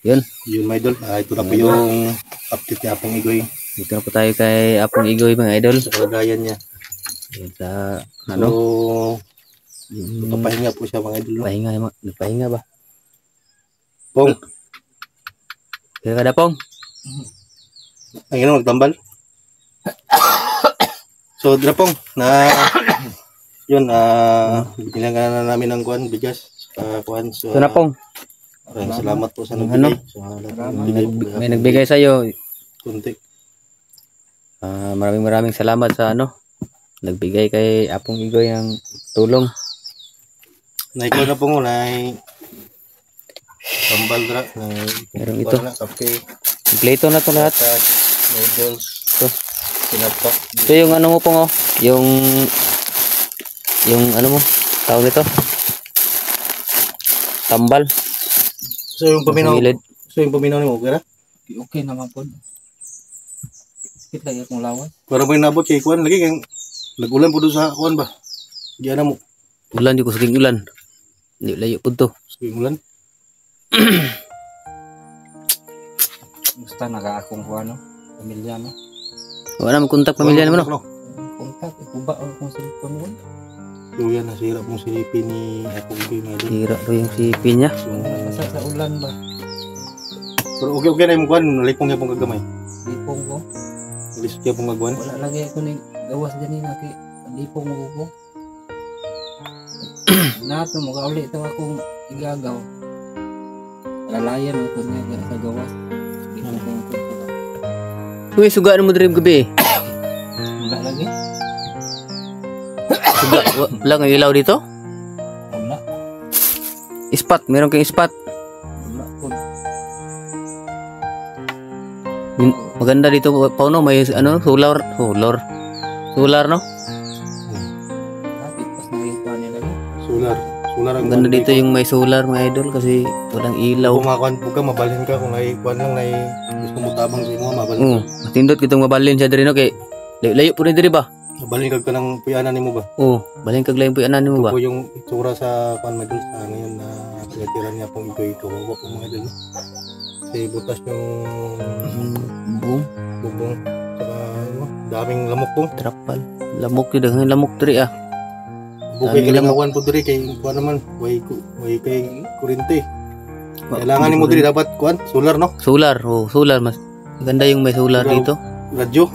Yun. Yun mga idol. Ito na po yung update ni Apong Igoy. Dito na po tayo kay Apong Igoy mga idol. Sa kalagayan niya. Yun sa So, papahinga po siya mga idol. No? Pahinga ba? Pong. Kaya kada Pong. Ang ina magtambal. So, dito Pong. Yun, binigyan na namin ng kuhan, bigas. Kuhan. So, ito na Pong. Salamat po sa nagbigay. May nagbigay sa'yo. Kunti. Maraming salamat sa nagbigay kay Apong Igoy ng tulong. Naikaw na po mo, tambal dra, meron ito. Kape. Kompleto na to lahat. Noodles. Ito. Sinapa. Ito yung mo Pong yung mo, tawag nito. Tambal. So yung paminaw ni mo, okay ra? Okay naman po. Kita ya kung lawas. Para may nabot kay kuan lagi kang nag-ulan po doon sa kuan ba? Diyan na mo. Ulan di ko saging ulan. Hindi layo po to. Saging ulan. Basta naka-akong kuano, pamilya no. Wala mo kontak pamilya naman no. Kontak ikuba o kung cellphone mo. So yan, nasira pong silipin ni Apong Igoy mga idol. Sira ro yung sipin niya. Basta sa ulan ba? Pero okay na yung kuan, nalipong niya pong kagamay. Lipong ko. Alis niya pong magwan. Wala lagi ako ni gawas din na kay lipong mo ko. Nato mo ka ulit ito akong igagaw. Lalayan ako niya sa gawas. Lipong ko. Uy, suga mo dream gabi. Wala lagi. Suga, wala kang ilaw dito? Wala. Spot, meron kang spot. Wala po. Maganda dito Pauno, may solar no? Kapit pas nakita nila ni. Solar ang Maganda dito yung may solar mga idol kasi walang ilaw. kung makuan po ka, mabalhin ka kung kuan lang gusto mo tabang sa imo, mabalhin. Matindot kitong mabalin siya diri no kay layo po ni diri ba? Mabalhin ka ng puyanan nimo ba? Balhin kag layo po anan mo ba? Ito po yung itsura sa kuan mga idol sa ngayon na pinatira niya Apong Igoy ito. Huwag po mga idol. Kasi butas yung bubong. Saka daming lamok po. Trapal. Lamok yun ang lamok diri ah. Bukay ka lang makuhan po diri kay kuan naman. Way kay kurente. Kailangan nimo diri dapat kuan solar no? Solar mas maganda yung may solar dito. Radyo.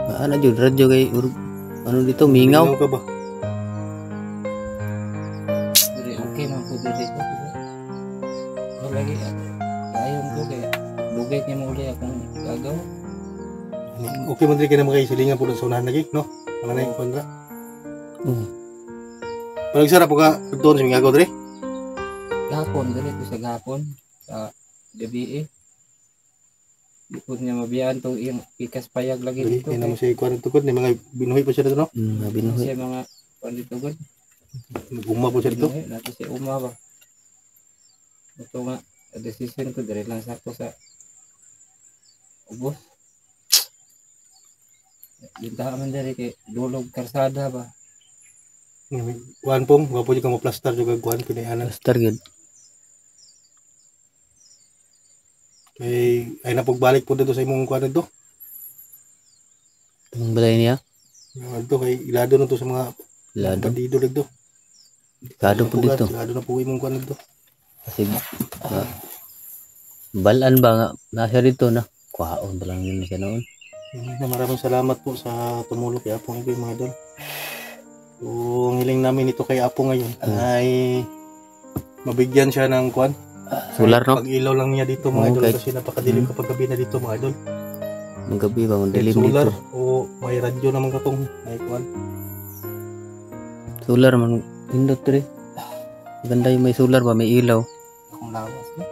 Radyo kay dito mingaw. Mingaw ka ba? Diri okay man po diri ko. Wala lagi ako. Ayon ko kay lugay niya mo uli akong gagaw. Okay man diri kay na makasilingan po sa unahan lagi no? Wala na yung kontra. Pag-sara po ka doon sa mingagaw diri? Gapon diri ko sa gapon sa gabi Dipod niya mabiyaan to yung ikas payag lagi dito. Hindi naman siya ikuan tukod ni mga binuhi pa siya dito no? Binuhi. Siya mga kuan dito gud. Uma po siya dito. Nato si uma ba. Ito nga decision ko diri lang sa ako sa ubos. Dinta man diri kay dulog karsada ba. Kuan pong, wapo ka mo plaster juga kuan pinayanan. Plaster gud. Ay napagbalik po dito sa imong kuan dito. Ang balay niya? Dito kay ilado na to sa mga bandido dito. Ilado po dito. Ilado na po imong kuan dito. Kasi balan ba nga nasa dito na. Kwaon ba lang yun siya noon. Maraming salamat po sa tumulong kay Apong Igoy mga idol. Kung hiling namin ito kay Apo ngayon ay mabigyan siya ng kuan. Solar no? Pag-ilaw lang niya dito mga idol kasi napakadilim kapag gabi na dito mga idol. Ang gabi ba dilim solar, dito. O may radyo naman katong ay kuan. Solar man pindot diri. Maganda yung may solar ba, may ilaw. Akong lawas no.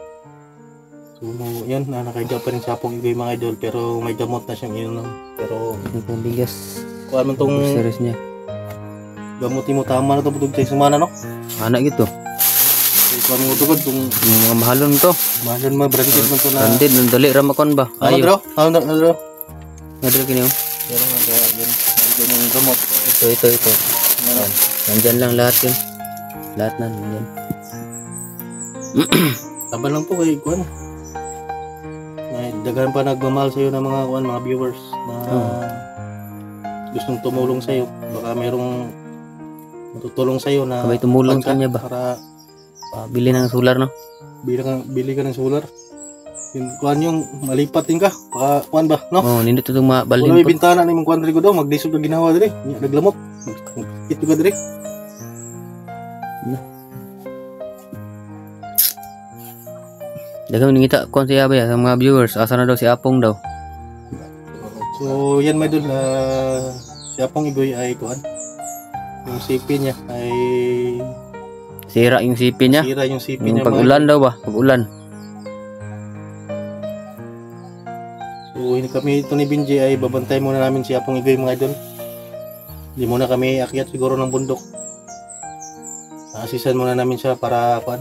So yan, nakaiga pa rin sa Apong Igoy mga idol pero may gamot na siyang inom. Pero Yung pambigas. kuan man tong Series niya. gamot mo tama na to budog tayo sumana no. Anak gitu. Kuan mo tugod kung Yung mga mahalon to. mahal man branded man to na. Branded nang dali ra makon ba? Ano daw? Nadali kini oh. Pero nga yun. Yun yung gamot. Ito. Yan. Nandyan lang lahat yun. Lahat na nandyan. Tabal lang po kay kuan. daghan pa nagmamahal sa'yo ng mga kuan, mga viewers na gustong tumulong sa'yo. Baka merong matutulong sa'yo na Kabay tumulong kuwan ka kanya ba? para Bili ng solar no. bili ka ng solar. Yung kuan yung malipat din ka. Baka kuan ba, no? Oh, nindot itong Wala mabalhin may po. bintana na yung kuan diri ko daw, maglisod ka ginawa diri. Naglamok. Ito ka diri. Dagang ningita kon siya ba sa mga viewers, asa na daw si Apong daw. So, yan may dun, si Apong Igoy ay kuan. Yung CP niya ay Sira yung sipi niya. sira yung CP Yung niya. pag-ulan daw ba? Pag-ulan. So, hindi kami ito ni Binji ay babantay muna namin si Apong Igoy mga idol. Hindi muna kami akyat siguro ng bundok. Asisan muna namin siya para kuan,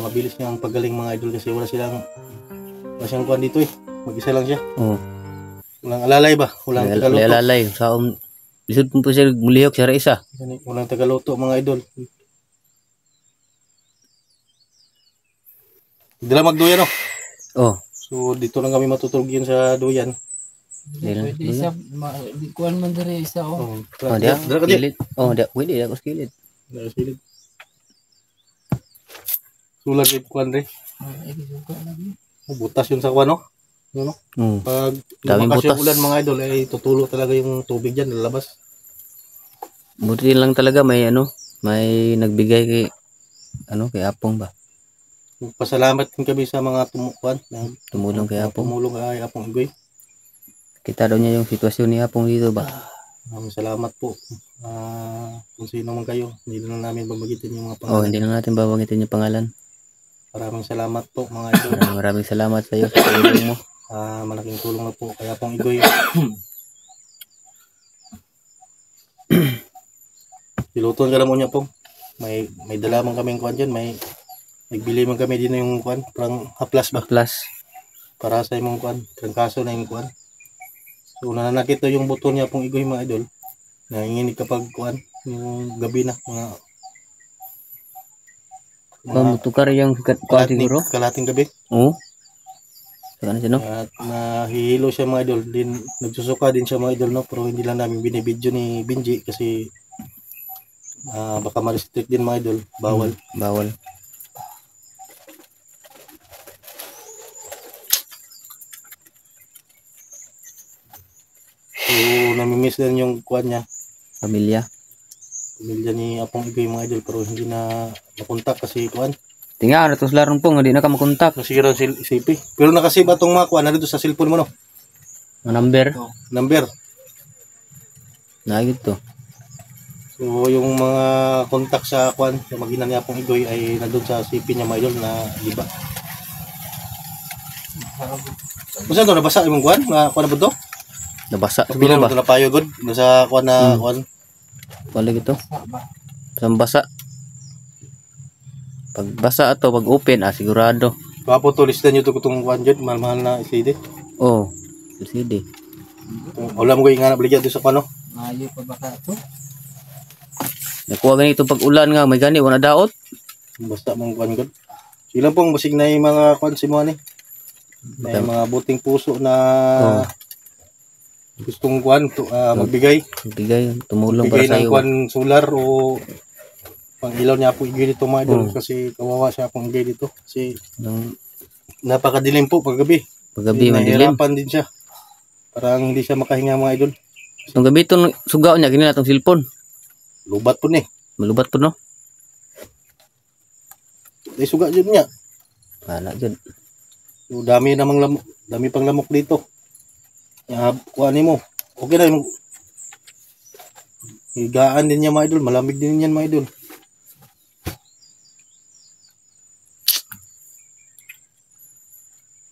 mabilis niya ang paggaling mga idol kasi wala siyang kuan dito eh. Mag-isa lang siya. Oh, Walang alalay ba? Walang tagaluto. lalay. Saon lisod po siya mulihok siya ra isa. Walang tagaluto mga idol. Hindi lang magduyan no. Oh, So dito lang kami matutulog yun sa duyan. Dili- Pwede isa, di kuan man diri isa oh. oh dia. Dala ka di. Kilid. Oh, dia pwede ako skilid. Dala silid. Sulag yung kuan rin. Ay, suka lagi. Butas yun sa kuan no. Yun, no? Pag Daming lumakas yung butas. ulan mga idol ay tutulo talaga yung tubig dyan lalabas. Buti lang talaga may may nagbigay kay kay Apong ba. Pasalamat din kami sa mga tumukuan na Tumulong kay Apong. tumulong kay Apong Igoy. Kita daw niya yung sitwasyon ni Apong dito ba. Maraming salamat po. Kung sino man kayo, hindi na namin babagitin yung mga Oh, pangalan. hindi na natin babangitin yung pangalan. Maraming salamat po mga idol. Maraming salamat sa iyo sa tulong mo. Malaking tulong na po kay Apong Igoy. Piluton ka na mo niya po. May dala man kaming kuan dyan. Nagbili man kami din yung kuan. Parang haplas ba? Plus, Para sa imong kuan. Trangkaso na yung kuan. So nananakit na yung buto niya Apong Igoy mga idol. Nanginginig kapag kuan. Yung gabi na. tukar yung kuha siguro. Kalating gabi. Oo. Saka na siya, no? At nahihilo siya mga idol. Nagsusuka din siya mga idol, no? Pero hindi lang namin binibidyo ni Binji kasi baka ma-restrict din mga idol. Bawal. Bawal. So namimiss din yung kuan niya. Pamilya. Pamilya ni Apong Igoy mga idol. Pero hindi na makontak kasi kuan. Tinga, ratos larong po, hindi na ka makontak. Nasira si CP. Pero nakasave atong mga kuan. Nandito sa cellphone mo, no? Ang number. Number. Nagit to. So yung mga kontak sa kuan, sa magina ni Apong Igoy ay nandun sa CP niya mga idol na iba. Kung saan to nabasa yung kuan? Kuan na ba to? Nabasa siguro Bilang ba? ito na payo good. Nasa kuan na kuan. Wala gito. Sa ba? Isang basa. Pag basa ato, pag open, sigurado. Kapo to listan nyo ito kutong kuan dyan. Mahal-mahal na CD. Oh, LCD. Wala mo ko yung hanap ligyan doon sa kuan no? Mayo pa baka to. Nakuha ganito pag ulan nga, may gani, wala daot. Basta mong kuan good. Sila pong basig na yung mga kuan si mo ni. May mga buting puso na gustong kuan magbigay. Bigay, tumulong para Magbigay sa ng iyo. kuan solar o pang ilaw niya Apong Igoy dito mga idol kasi kawawa siya Apong Igoy dito kasi Nung napakadilim po paggabi. paggabi, madilim. Nahihirapan din siya. Parang hindi siya makahinga mga idol. Itong gabi itong sugaw niya, ganyan itong cellphone. Lubat po ni. Malubat po, no? Ay suga dyan niya. Wala dyan. So, dami pang lamok dito. Kuha ni mo. Okay na yung higaan din niya mga idol. Malamig din yan mga idol.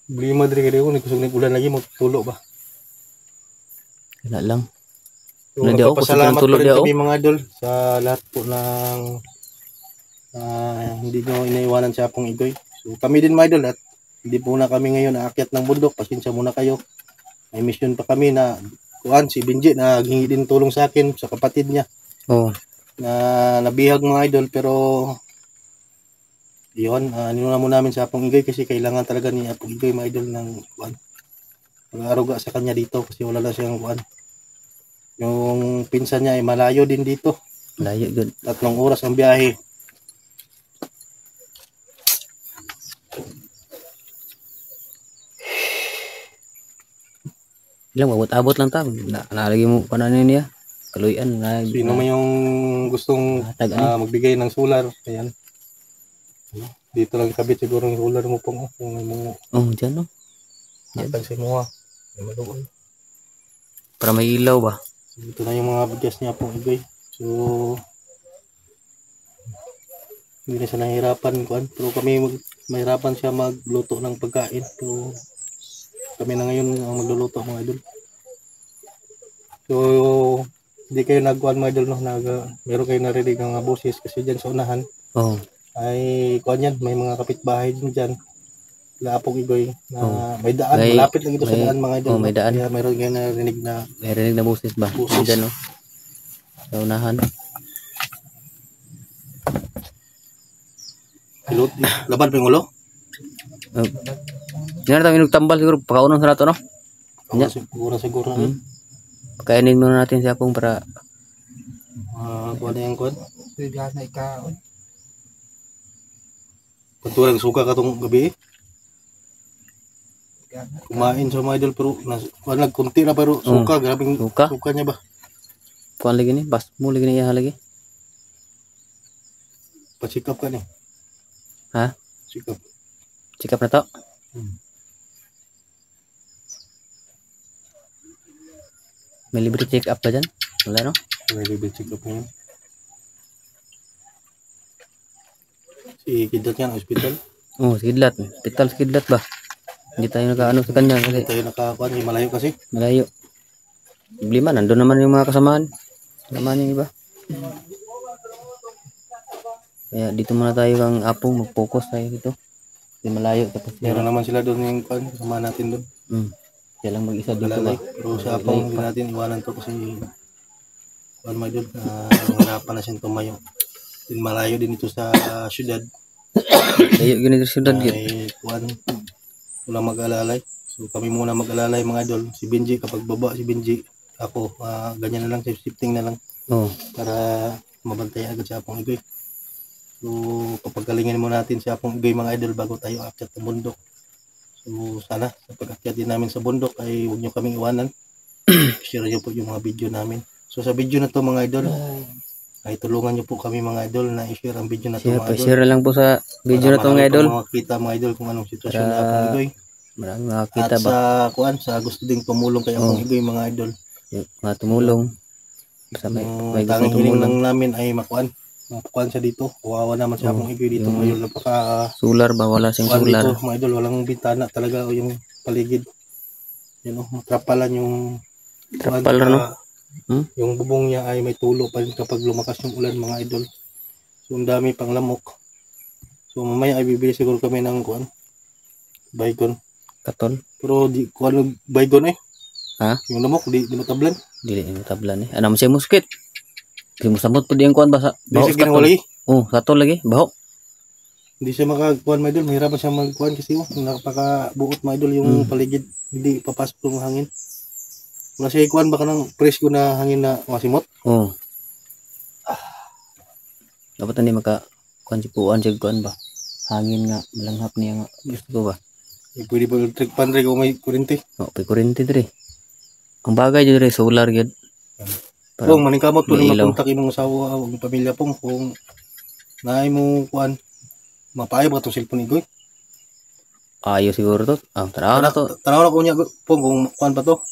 Bili madri ka dito. Nagkusog ng ulan lagi. Magtulo ba? Wala lang. So, Wala di ako, nagpapasalamat kusog ng tulo pa rin di ako. kami mga idol sa lahat po ng hindi nyo inaiwanan sa Apong Igoy. So kami din mga idol at hindi po na kami ngayon aakyat ng bundok. Pasensya muna kayo. May mission pa kami na kuan si Binji na hingi din tulong sa akin sa kapatid niya Oh, na nabihag mga idol pero yun, ano na mo namin sa Apong Igoy kasi kailangan talaga ni Apong Igoy mga idol ng kuan. mag-aruga sa kanya dito kasi wala na siyang kuan. Yung pinsan niya ay malayo din dito. Layo gud. 3 oras ang biyahe. Ilang abot-abot lang ta. Nalagi mo kanan niya. Kaluyan na. Sino man yung gustong magbigay ng solar, ayan. Dito lang kabit siguro ng solar mo pong kung may mga Diyan no. natag sa mga maluon. Para may ilaw ba? So, ito na yung mga bigas niya pong igay. So hindi na siya nahihirapan kuan, pero kami mahirapan siya magluto ng pagkain. So kami na ngayon ang magluluto mga idol. So hindi kayo nagkuhan mga idol no, meron kayo narinig ng boses kasi dyan sa unahan. Ay kuhan yan, may mga kapitbahay din dyan. Laapong igoy na may daan, malapit lang ito sa daan mga idol. May daan. Kaya meron kayo narinig na boses ba? Boses. Dyan no. Sa unahan. Pilot, laban pingulo? Yan tayo nagtambal siguro pagkaunan sa nato no. Siguro. Pagkainin muna natin siya pong para Kuha na yung kuha. Pwede na ikaon. Pagtulang suka ka itong gabi. Kumain sa mga idol pero nagkunti na pero suka. Grabing suka niya ba? Kuha lagi ni. Bas mo lagi niya lagi. Pa-check up ka ni. Ha? Check up. Check up na to. May libre check up ba dyan? Wala no? May libre check up na yun. Si Kidlat yan, hospital. Skidlat. Hospital skidlat ba? Hindi tayo nakaano sa kanya kasi. Hindi tayo nakakuan, malayo kasi. Malayo. Problema, nandun naman yung mga kasamahan. Kasamahan yung iba. Kaya dito muna tayo kang apong mag-focus tayo dito. Hindi malayo. Tapos meron naman sila doon yung kuan, kasama natin doon. Siya lang mag-isa dito ba? Pero sa apong hindi natin iwanan to kasi kuan may doon. Nangarapan na siyang tumayo. Din malayo din ito sa syudad. Layo ganito sa syudad yun. Ay kuan, walang mag-alalay. So kami muna mag-alalay mga idol. Si Benji, kapag baba si Benji, ako ganyan na lang, shifting na lang. Para mabantay agad sa apong igoy. So papagalingin mo natin si apong igoy mga idol bago tayo akyat ng bundok. So sana sa pag-akyat din namin sa bundok ay huwag nyo kaming iwanan. Share nyo po yung mga video namin. So sa video na to mga idol, ay tulungan nyo po kami mga idol na i-share ang video na to mga idol. Share lang po sa video na to mga idol. Para makita mga idol kung anong sitwasyon na apong igoy. Maraming makakita ba? At sa kuan, sa gusto ding tumulong kay apong igoy mga idol. Mga tumulong. Sa may tanging hiling lang namin ay makuan siya dito. Kawawa naman siya apong igoy dito ngayon. Napaka solar ba? Wala siyang solar. Dito, mga idol, walang bintana talaga o yung paligid. Yan o, matrapalan yung no? Yung bubong niya ay may tulo pa rin kapag lumakas yung ulan mga idol. So ang dami pang lamok. So mamaya ay bibili siguro kami ng kuan, baygon. Katon. Pero di kuan baygon eh. Ha? Yung lamok di matablan. Dili matablan eh. Anam siya muskit. Di mo samot pud yung kuan ba sa baho sa katon. Katon lagi, baho. Hindi siya makakuan mga idol, mahirapan siya magkuan kasi napakabuot mga idol yung paligid, hindi papasok yung hangin. Wala siya ikuan baka ng presko na hangin na masimot. Dapat hindi maka-kuan si puan siya kuan ba? Hangin nga, malanghap niya nga. Gusto ko ba? Pwede ba electric pan rin kung may kurente? May kurente diri. Ang bagay dyan rin, solar yun. Kung maningkamot po na mapuntak imong asawa o pamilya pong kung naay mo kuan, mapayo ba itong cellphone igoy? Ayo siguro to. Tanaw na to. Tanaw na ko niya pong kung kuan pa to.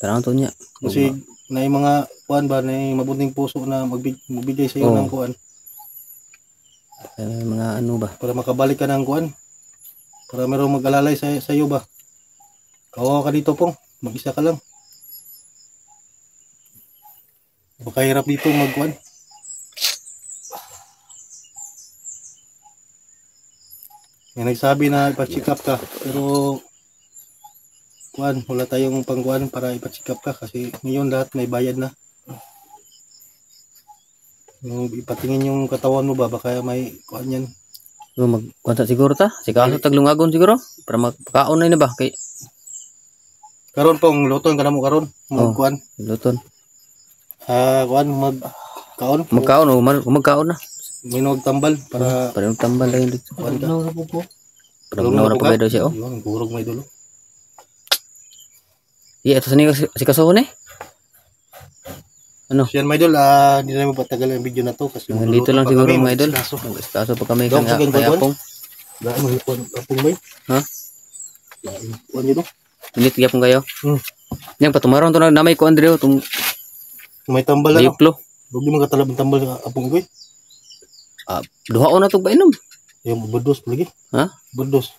Tanaw to niya. Kasi na mga kuan ba na mabuting puso na magbigay sa iyo ng kuan. Mga ano ba? Para makabalik ka ng kuan. Para merong mag-alalay sa iyo ba. Kawawa ka dito pong. Mag-isa ka lang. Baka hirap dito magkuan. May nagsabi na ipa-check up ka. Pero kuan, wala tayong pangkuan para ipa-check up ka kasi ngayon lahat may bayad na. Yung ipatingin yung katawan mo ba baka may kuan yan. Magkuan siguro ta. Sikaso taglungagon siguro para magpakaon na ba kay Karon pong luton ka na mo karon. Oh. Magkuan. Luton. Kuan magkaon. Magkaon o magkaon na. Minog tambal para Parang tambal lang yun dito. kuan ka. Ano na po? Parang nawala pa kayo daw siya oh. Yun, gurog may dulo. Iya, ito sa niyo si Kasuhon eh. Ano? So yan mga idol, hindi na mapatagal ang video na to kasi Dito lang pa siguro kami, mga idol. mag-discuss. Mag-iskaso pa kami Dong, sige, kay Gordon. Apong. Dahil mahipon apong bay. Ha? Kuan yun. Hindi tiyak kayo. Yang patumaron to na namay ko Andreo tung May tambal na. diplo. Huwag yung mga talab ng tambal sa apong bay. Duha o na to ba inom? Yung budos lagi. Ha? Budos.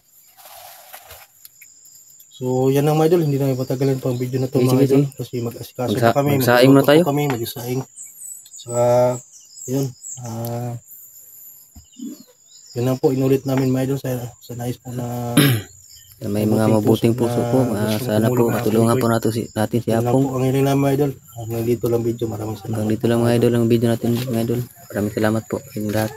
So yan ang mga idol, hindi na mapatagal pa ang video na to Sige, mga sige, idol. Kasi mag-asikaso pa kami. magsaing na magluluto tayo. pa kami, mag-isaing. Saka, yun. Yun lang po, inulit namin mga idol sa nais po na May mga mabuting puso po. gustong Sana po tumulong na matulungan ating po natin si yun lang Apong. po ang hiling namin mga idol. Hanggang dito lang video. Maraming salamat. Hanggang dito lang mga idol ang video natin mga idol. Maraming salamat po sa inyong lahat.